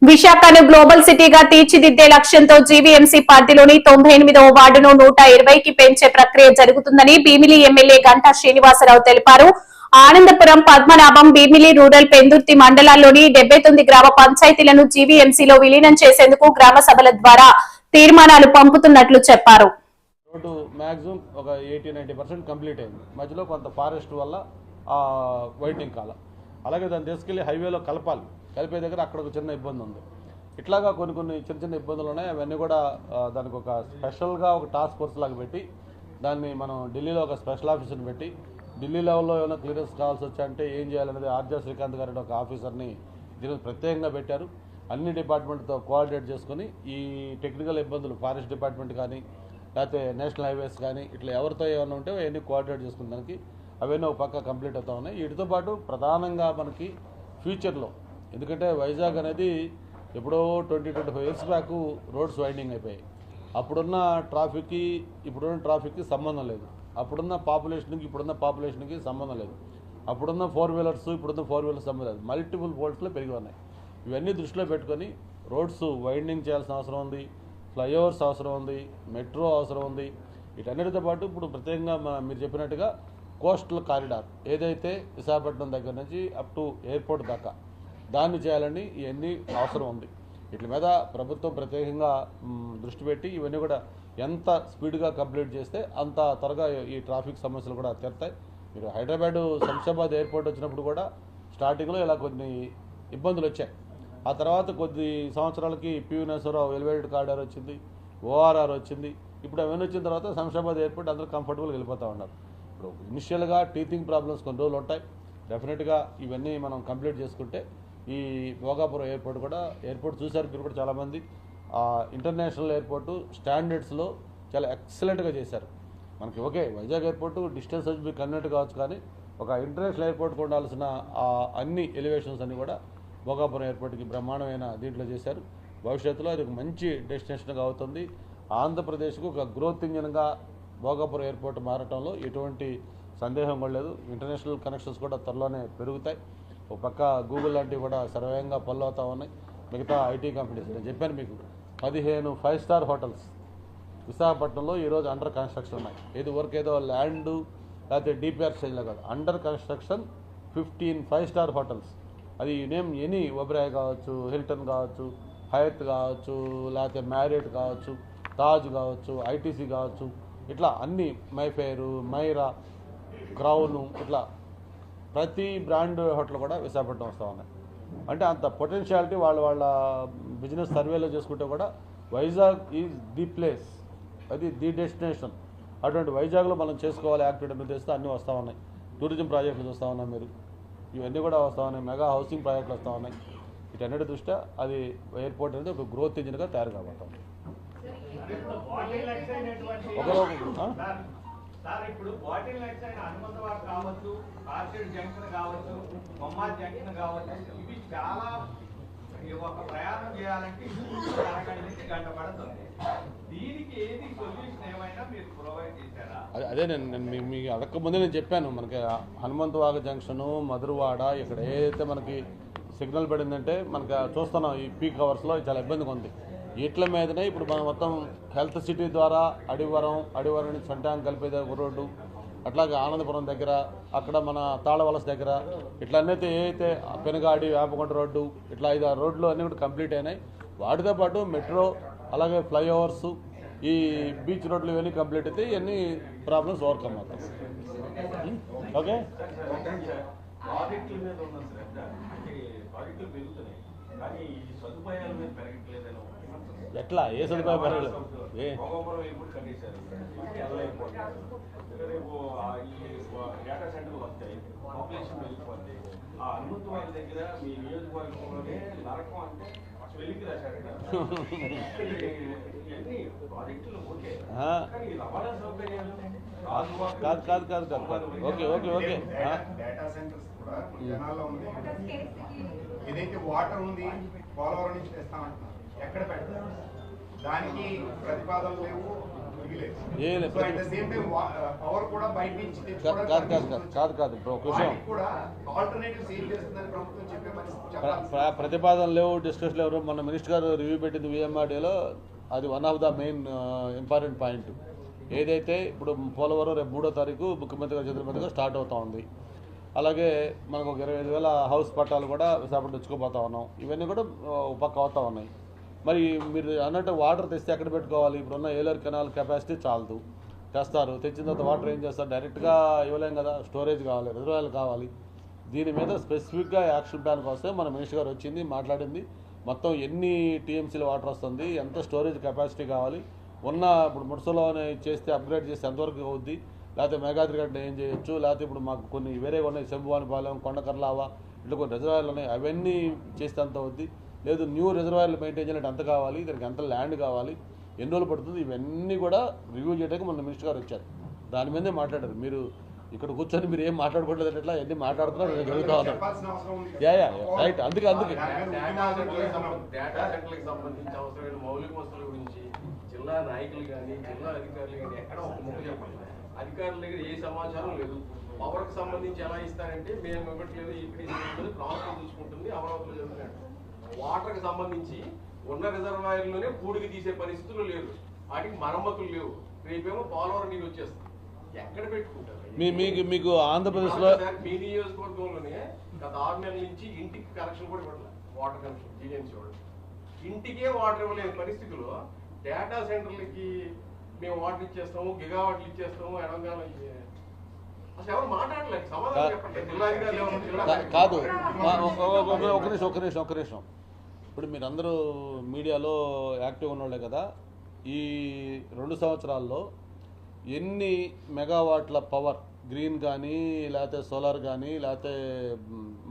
విశాఖను గ్లోబల్ సిటీగా తీర్చిదిద్దే లక్ష్యంతో జీవీఎంసీ పరిధిలోని 98వ వార్డును 120కి పెంచే ప్రక్రియ జరుగుతుందని భీమిలి ఎమ్మెల్యే గంటా శ్రీనివాసరావు తెలిపారు. ఆనందపురం, పద్మనాభం, భీమిలి రూరల్, పెందుర్తి మండలాల్లోని 79 గ్రామ పంచాయతీలను జీవీఎంసీలో విలీనం చేసేందుకు గ్రామ సభల ద్వారా తీర్మానాలు పంపుతున్నట్లు చెప్పారు. రోడ్డు మ్యాక్సిమం ఒక 80-90% కంప్లీట్ అయింది. మధ్యలో కొంత ఫారెస్ట్ వల్ల వైండింగ్ కాల, అలాగే దాన్ని తీసుకెళ్లి హైవేలో కలిపే దగ్గర అక్కడ ఒక చిన్న ఇబ్బంది ఉంది. ఇట్లాగా కొన్ని చిన్న ఇబ్బందులు ఉన్నాయి. అవన్నీ కూడా దానికి ఒక స్పెషల్గా ఒక టాస్క్ ఫోర్స్ లాగా పెట్టి దాన్ని మనం ఢిల్లీలో ఒక స్పెషల్ ఆఫీసర్ని పెట్టి ఢిల్లీ లెవెల్లో ఏమైనా క్లియరెన్స్ కావాల్సి వచ్చాయంటే ఏం చేయాలనేది ఆర్జే శ్రీకాంత్ గారి ఒక ఆఫీసర్ని దీనికి ప్రత్యేకంగా పెట్టారు. అన్ని డిపార్ట్మెంట్తో కోఆర్డినేట్ చేసుకుని ఈ టెక్నికల్ ఇబ్బందులు ఫారెస్ట్ డిపార్ట్మెంట్ కానీ లేకపోతే నేషనల్ హైవేస్ కానీ ఇట్లా ఎవరితో ఏమైనా ఉంటే అవన్నీ కోఆర్డినేట్ చేసుకునే దానికి అవన్నీ ఒక పక్క కంప్లీట్ అవుతా ఉన్నాయి. వీటితో పాటు ప్రధానంగా మనకి ఫ్యూచర్లో, ఎందుకంటే వైజాగ్ అనేది ఎప్పుడో 20-25 ఇయర్స్ బ్యాక్ రోడ్స్ వైండింగ్ అయిపోయాయి. అప్పుడున్న ట్రాఫిక్కి సంబంధం లేదు. అప్పుడున్న పాపులేషన్కి సంబంధం లేదు. అప్పుడున్న 4 వీలర్స్ ఇప్పుడున్న 4 వీలర్స్ సంబంధం లేదు. మల్టిపుల్ ఫోల్డ్స్లో పెరిగి ఉన్నాయి. ఇవన్నీ దృష్టిలో పెట్టుకొని రోడ్స్ వైండింగ్ చేయాల్సిన అవసరం ఉంది, ఫ్లైఓవర్స్ అవసరం ఉంది, మెట్రో అవసరం ఉంది. వీటన్నిటితో పాటు ఇప్పుడు ప్రత్యేకంగా మీరు చెప్పినట్టుగా కోస్టల్ కారిడార్ ఏదైతే విశాఖపట్నం దగ్గర నుంచి అప్ టు ఎయిర్పోర్ట్ దాకా దాన్ని చేయాలని ఇవన్నీ అవసరం ఉంది. వీటి మీద ప్రభుత్వం ప్రత్యేకంగా దృష్టి పెట్టి ఇవన్నీ కూడా ఎంత స్పీడ్గా కంప్లీట్ చేస్తే అంత త్వరగా ఈ ట్రాఫిక్ సమస్యలు కూడా తీరుతాయి. మీరు హైదరాబాద్ శంషాబాద్ ఎయిర్పోర్ట్ వచ్చినప్పుడు కూడా స్టార్టింగ్లో ఇలా కొన్ని ఇబ్బందులు వచ్చాయి. ఆ తర్వాత కొద్ది సంవత్సరాలకి పివి నరసింహారావు ఎలివేటెడ్ కారిడార్ వచ్చింది, ఓఆర్ఆర్ వచ్చింది. ఇప్పుడు అవన్నీ వచ్చిన తర్వాత శంషాబాద్ ఎయిర్పోర్ట్ అందరూ కంఫర్టబుల్గా వెళ్ళిపోతూ ఉన్నారు. ఇప్పుడు ఇనిషియల్గా టీచింగ్ ప్రాబ్లమ్స్ కొన్ని రోజులు ఉంటాయి. డెఫినెట్గా ఇవన్నీ మనం కంప్లీట్ చేసుకుంటే ఈ భోగాపురం ఎయిర్పోర్ట్ చూశారు మీరు కూడా చాలామంది. ఇంటర్నేషనల్ ఎయిర్పోర్టు స్టాండర్డ్స్లో చాలా ఎక్సలెంట్గా చేశారు. మనకి ఓకే వైజాగ్ ఎయిర్పోర్టు డిస్టెన్స్ వచ్చి మీకు కన్వెంట్ కావచ్చు, కానీ ఒక ఇంటర్నేషనల్ ఎయిర్పోర్ట్కి ఉండాల్సిన అన్ని ఎలివేషన్స్ అన్నీ కూడా భోగాపురం ఎయిర్పోర్ట్కి బ్రహ్మాండమైన దీంట్లో చేశారు. భవిష్యత్తులో అది ఒక మంచి డెస్టినేషన్గా అవుతుంది. ఆంధ్రప్రదేశ్కు ఒక గ్రోత్ ఇంజిన్గా భోగాపురం ఎయిర్పోర్ట్ మారటంలో ఎటువంటి సందేహం కూడా లేదు. ఇంటర్నేషనల్ కనెక్షన్స్ కూడా త్వరలోనే పెరుగుతాయి. ఒక పక్క గూగుల్ లాంటివి కూడా సర్వేయంగా పనులు అవుతూ ఉన్నాయి. మిగతా ఐటీ కంపెనీస్ నేను చెప్పాను మీకు 15 5-స్టార్ హోటల్స్ విశాఖపట్నంలో ఈరోజు అండర్ కన్స్ట్రక్షన్ ఉన్నాయి. ఏది వర్క్ ఏదో ల్యాండ్ లేకపోతే డిపిఆర్ స్టేజ్లో కాదు, అండర్ కన్స్ట్రక్షన్ 15 5-స్టార్ హోటల్స్. అది నేమ్ ఎనీ ఒబెరాయ్ కావచ్చు, హిల్టన్ కావచ్చు, హయత్ కావచ్చు, లేకపోతే మ్యారియట్ కావచ్చు, తాజ్ కావచ్చు, ఐటీసీ కావచ్చు, ఇట్లా అన్ని మైఫేరు, మైరా, క్రౌను, ఇట్లా ప్రతి బ్రాండ్ హోటల్ కూడా విశాఖపట్నం వస్తూ ఉన్నాయి. అంటే అంత పొటెన్షియాలిటీ వాళ్ళ బిజినెస్ సర్వేలో చేసుకుంటే కూడా వైజాగ్ ఈజ్ ది ప్లేస్, అది ది డెస్టినేషన్. అటువంటి వైజాగ్లో మనం చేసుకోవాలి యాక్టివిటీ ఉద్దేశంతో అన్నీ వస్తూ ఉన్నాయి. టూరిజం ప్రాజెక్టులు చూస్తూ ఉన్నాం మీరు, ఇవన్నీ కూడా వస్తూ ఉన్నాయి. మెగా హౌసింగ్ ప్రాజెక్టులు వస్తూ ఉన్నాయి. వీటన్నిటి దృష్ట్యా అది ఎయిర్పోర్ట్ అనేది ఒక గ్రోత్ ఇంజిన్గా తయారు కాబోతుంది. ఇప్పుడు బాటిల్ నెక్స్ అయిన హనుమంతవాడ కావచ్చు, కార్షెడ్ జంక్షన్ కావచ్చు, మమ్మాద్ జంక్షన్ కావచ్చు, ఇవి చాలా ఒక ప్రయాణం చేయాలంటే అరగంట నుంచి గంట పడుతుంది. దీనికి ఏది సొల్యూషన్ ఏమైనా మీరు ప్రొవైడ్ చేశారా? అదే నేను మీకు అడగకముందే నేను చెప్పాను. మనకి హనుమంతవాగ జంక్షను, మధురవాడ ఇక్కడ ఏదైతే మనకి సిగ్నల్ పడిందంటే మనకి చూస్తున్నాం ఈ పీక్ అవర్స్లో చాలా ఇబ్బందిగా ఉంది. వీటి మీదనే ఇప్పుడు మనం మొత్తం హెల్త్ సిటీ ద్వారా అడివరం నుంచి సొంటాంగ్ కలిపే రోడ్డు, అట్లాగే ఆనందపురం దగ్గర, అక్కడ మన తాళవలస దగ్గర, ఇట్లా అన్నైతే ఏదైతే పెనుగాడి, వేపకొండ రోడ్డు, ఇట్లా 5-6 రోడ్లు అన్నీ కూడా కంప్లీట్ అయినాయి. వాటితో పాటు మెట్రో, అలాగే ఫ్లైఓవర్స్, ఈ బీచ్ రోడ్లు ఇవన్నీ కంప్లీట్ అయితే ఇవన్నీ ప్రాబ్లమ్స్ ఓవర్కమ్ అవుతాయి. ఓకే, ఎట్లా ఏ సదుపాయం పెరగలేదు? కాదు. ఓకే. ఏదైతే వాటర్ ఉంది పోలవరం నుంచి తెస్తామంటున్నారు, ఎక్కడ పెడతారు? దానికి ప్రతిపాదనలు లేవు, మిగిలేదు. ఏ లేదు. So, at the same time, power కూడా బయట నుంచి కాదు ఇప్పుడు ఒక విషయం వాటికి కూడా ఆల్టర్నేటివ్స్ ఏం చేస్తుందని ప్రభుత్వం చెప్పే పరిస్థితి చెప్పాలి. ప్రతిపాదన లేవు, డిస్కషన్ లేవు. మన మినిస్టర్ గారు రివ్యూ పెట్టింది విఎంఆర్డీలో, అది one of the main important point. ఏదైతే ఇప్పుడు పోలవరం రేపు 3వ తారీఖు ముఖ్యమంత్రి గారి చేతుల మీదుగా స్టార్ట్ అవుతా ఉంది. అలాగే మనకు ఒక 25,000 హౌస్ పట్టాలు కూడా విశాఖపట్నం తెచ్చుకోబోతా ఉన్నాం. ఇవన్నీ కూడా ఒక పక్క అవుతా ఉన్నాయి. మరి మీరు అన్నట్టు వాటర్ తెస్తే ఎక్కడ పెట్టుకోవాలి? ఇప్పుడున్న ఏలూరు కెనాల్ కెపాసిటీ చాలదు, తెస్తారు. తెచ్చిన తర్వాత వాటర్ ఏం చేస్తారు? డైరెక్ట్గా ఇవ్వలేం కదా, స్టోరేజ్ కావాలి, రిజర్వాయర్లు కావాలి. దీని మీద స్పెసిఫిక్గా యాక్షన్ ప్లాన్ వస్తే మన మినిస్టర్ గారు వచ్చింది, మాట్లాడింది. మొత్తం ఎన్ని టీఎంసీల వాటర్ వస్తుంది, ఎంత స్టోరేజ్ కెపాసిటీ కావాలి, ఉన్న ఇప్పుడు ముడసలోనే చేస్తే అప్గ్రేడ్ చేస్తే ఎంతవరకు అవుద్ది, లేకపోతే మేఘాద్రి గడ్డ ఏం చేయొచ్చు, లేకపోతే ఇప్పుడు మాకు కొన్ని వేరే ఉన్నాయి, శంభువానిపాలెం, కొండకర్లావా, ఇట్లా కొన్ని రిజర్వాయర్లు ఉన్నాయి, అవన్నీ చేస్తే ఎంత అవుద్ది, లేదు న్యూ రిజర్వాయర్లు మెయింటైన్ చేయాలంటే ఎంత కావాలి, దానికి ఎంత ల్యాండ్ కావాలి, ఎన్ని రోజులు పడుతుంది, ఇవన్నీ కూడా రివ్యూ చేయడానికి మన మినిస్టర్ గారు వచ్చారు. దాని మీదే మాట్లాడారు. మీరు ఇక్కడ కూర్చొని మీరు ఏం మాట్లాడుకోవట్లేదు, ఎట్లా ఎన్ని మాట్లాడుతున్నారు జరుగుతూ ఉన్నారు. చెప్పాల్సిన అవసరం ఉంది. రైట్. అందుకే డేటా సెంటర్లకు సంబంధించి అవసరమైన మౌలిక వస్తువుల గురించి జిల్లా నాయకులు కానీ జిల్లా అధికారులు కానీ ఎక్కడ ఒక ముక్క చెప్పండి. అధికారుల దగ్గర ఏ సమాచారం లేదు. పవర్కి సంబంధించి ఎలా ఇస్తారంటే మేము ఇవ్వట్లేదు, ఇక్కడ రాష్ట్రం చూసుకుంటుంది, అమరావతిలో జరుగుతున్నాడు. వాటర్కి సంబంధించి ఉన్న రిజర్వాయర్లోనే పూడికి తీసే పరిస్థితులు లేదు, వాటికి మరమ్మతులు లేవు. రేపేమో పోలవరం నీళ్ళు వచ్చేస్తుంది, ఎక్కడ పెట్టుకుంటారు? మీకు ఆంధ్రప్రదేశ్లో మీ నియోజకవర్గంలోనే గత 6 నెలల నుంచి ఇంటికి కనెక్షన్ కూడా ఇవ్వట్లేదు. వాటర్ కనెక్షన్ జీఎంసీ వాళ్ళు ఇంటికే వాటర్ ఇవ్వలేని పరిస్థితిలో డేటా సెంటర్లకి మేము వాటర్ ఇచ్చేస్తాము, గిగావాట్లు ఇచ్చేస్తాము, ఎడంగాలం అసలు ఎవరు మాట్లాడలేదు. సమాధానం చెప్పండి. జిల్లాధికారులు కాదు. ఒక నిమిషం. ఇప్పుడు మీరందరూ మీడియాలో యాక్టివ్ ఉన్నోళ్ళే కదా. ఈ 2 సంవత్సరాల్లో ఎన్ని మెగావాట్ల పవర్, గ్రీన్ కానీ లేకపోతే సోలార్ కానీ లేకపోతే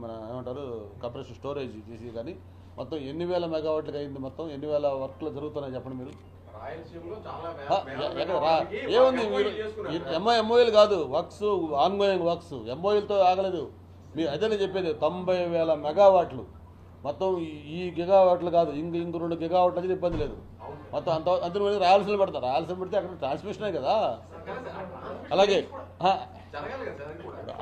మన ఏమంటారు కంప్రెషన్ స్టోరేజ్ చేసి కానీ మొత్తం ఎన్ని వేల మెగావాట్లకి అయింది? మొత్తం ఎన్ని వేల వర్క్లు జరుగుతున్నాయి చెప్పండి మీరు. రాయలసీమలో చాలా ఏముంది మీరు ఎంఓఎల్ కాదు, వర్క్స్ ఆన్గోయింగ్ వర్క్స్, ఎంఓఎల్తో ఆగలేదు. మీరు అదే నేను చెప్పేది 90,000 మెగావాట్లు మొత్తం. ఈ గిగావాట్లు కాదు, ఇంక 2 గిగావాట్లు అనేది ఇబ్బంది లేదు. మొత్తం అంత రాయలసీమ పెడతారు. రాయలసీమ పెడితే అక్కడ ట్రాన్స్మిషనే కదా. అలాగే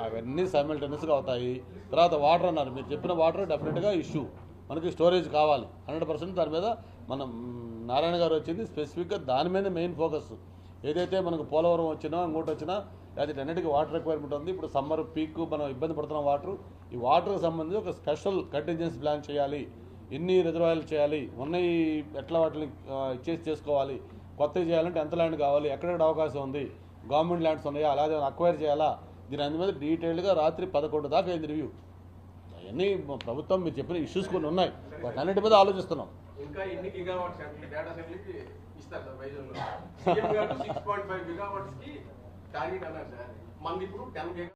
అవన్నీ సైమల్టేనియస్గా అవుతాయి. తర్వాత వాటర్ అన్నారు, మీరు చెప్పిన వాటర్ డెఫినెట్గా ఇష్యూ. మనకి స్టోరేజ్ కావాలి 100%. దాని మీద మనం నారాయణ గారు వచ్చింది స్పెసిఫిక్గా దాని మీద మెయిన్ ఫోకస్. ఏదైతే మనకు పోలవరం వచ్చినా ఇంకోటి వచ్చినా లేకపోతే అన్నిటికీ వాటర్ రిక్వైర్మెంట్ ఉంది. ఇప్పుడు సమ్మర్ పీక్ మనం ఇబ్బంది పడుతున్నాం వాటర్. ఈ వాటర్కి సంబంధించి ఒక స్పెషల్ కంటింజెన్సీ ప్లాన్ చేయాలి. ఎన్ని రిజర్వాయర్లు చేయాలి, ఉన్నాయి ఎట్లా వాటిని చేసుకోవాలి, కొత్తవి చేయాలంటే ఎంత ల్యాండ్ కావాలి, ఎక్కడెక్కడ అవకాశం ఉంది, గవర్నమెంట్ ల్యాండ్స్ ఉన్నాయా, అలాగే అక్వైర్ చేయాలా, దీని అన్ని మీద డీటెయిల్డ్గా రాత్రి 11 దాకా అయింది రివ్యూ. అవన్నీ ప్రభుత్వం మీరు చెప్పిన ఇష్యూస్ కొన్ని ఉన్నాయి, వాటి అన్నిటి మీద ఆలోచిస్తున్నాం. ఇంకా ఎన్ని గిగావాట్స్ డేటా సెంటర్లకి ఇస్తారు సార్ వైజాగ్లో? సీఎం గారు 6.5 గిగావాట్స్కి టార్గెట్ అన్నారు సార్. మనది ఇప్పుడు 10 గిగా